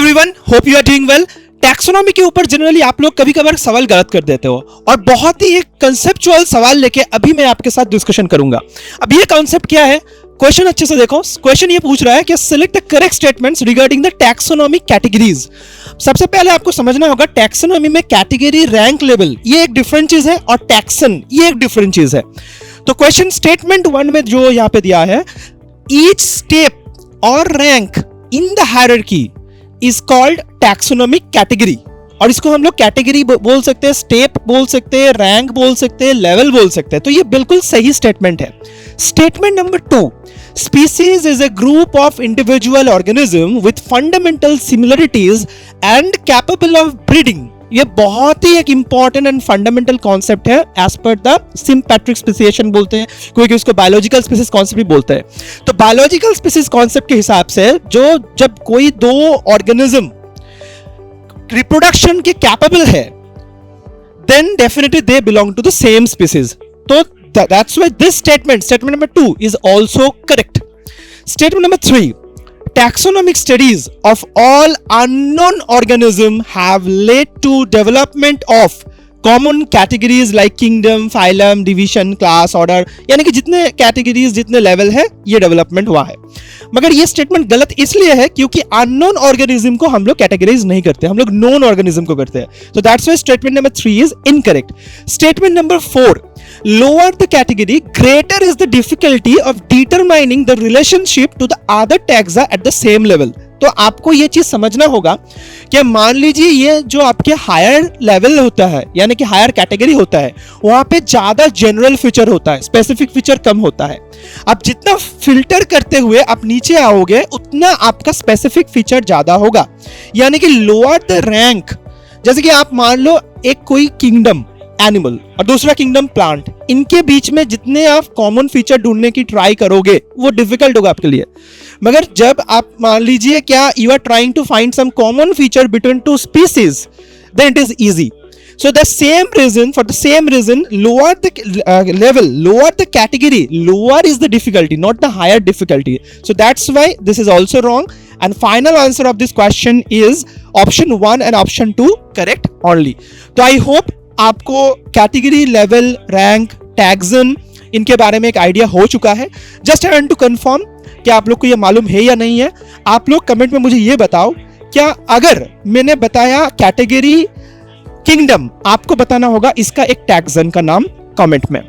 Everyone, hope you are doing well. Taxonomy के ऊपर generally आप लोग कभी कभार सवाल गलत कर देते हो और बहुत ही एक कंसेप्चुअल सवाल लेके अभी मैं आपके साथ डिस्कशन करूंगा। अब ये कॉन्सेप्ट क्या है, क्वेश्चन अच्छे से देखो। क्वेश्चन ये पूछ रहा है कि select the correct statements regarding the taxonomy categories. सबसे पहले आपको समझना होगा टैक्सोनॉमी में कैटेगरी, रैंक, लेवल ये एक डिफरेंट चीज है और टैक्सन ये एक डिफरेंट चीज है। तो क्वेश्चन स्टेटमेंट 1 में जो यहाँ पे दिया है, ईच स्टेप और rank in the hierarchy is called taxonomic category. और इसको हम लोग कैटेगरी बोल सकते हैं, स्टेप बोल सकते हैं, रैंक बोल सकते हैं, लेवल बोल सकते हैं। तो ये बिल्कुल सही स्टेटमेंट है। Statement number 2, species is a group of individual organism with fundamental similarities and capable of breeding. ये बहुत ही एक इंपॉर्टेंट एंड फंडामेंटल कॉन्सेप्ट है as per the sympatric speciation बोलते हैं, कोई उसको बायोलॉजिकल स्पीसीज कॉन्सेप्ट भी बोलते हैं। तो बायोलॉजिकल स्पीसीज कॉन्सेप्ट के हिसाब से जब कोई दो ऑर्गेनिज्म रिप्रोडक्शन के कैपेबल है, then definitely they belong to the same species. तो that's why this statement number 2 is also correct. Statement number 3, taxonomic studies of all unknown organisms have led to development of common categories like kingdom, phylum, division, class, order। यानी कि जितने categories, जितने level है, ये development हुआ है। मगर ये स्टेटमेंट गलत इसलिए है क्योंकि अननोन ऑर्गेनिज्म को हम लोग कैटेगराइज नहीं करते, हम लोग नोन ऑर्गेनिज्म को करते हैं। तो that's why statement number 3 is incorrect. Statement number 4, lower the category, greater is the difficulty of determining the relationship to the other taxa at the same level। तो आपको ये चीज समझना होगा कि मान लीजिए ये जो आपके हायर लेवल होता है, यानी कि हायर कैटेगरी होता है, वहां पे ज्यादा जनरल फीचर होता है, स्पेसिफिक फीचर कम होता है। आप जितना फिल्टर करते हुए आप नीचे आओगे उतना आपका स्पेसिफिक फीचर ज्यादा होगा। यानी कि लोअर द रैंक, जैसे कि आप मान लो एक कोई किंगडम एनिमल और दूसरा किंगडम प्लांट, इनके बीच में जितने आप कॉमन फीचर ढूंढने की ट्राई करोगे वो डिफिकल्ट होगा आपके लिए। मगर जब आप मान लीजिए क्या you are trying to find some common feature between two species, then it is easy. So the same reason, for the same reason, lower the level, lower the category, lower is the difficulty, not the higher difficulty. So that's why this is also wrong. And final answer of this question is option 1 and option 2 correct only. तो I hope आपको category, level, rank, taxon इनके बारे में एक idea हो चुका है। Just I want to confirm कि आप लोग को ये मालूम है या नहीं है। आप लोग कमेंट में मुझे ये बताओ, क्या अगर मैंने बताया कैटेगरी, किंगडम, आपको बताना होगा इसका एक टैक्सन का नाम कमेंट में।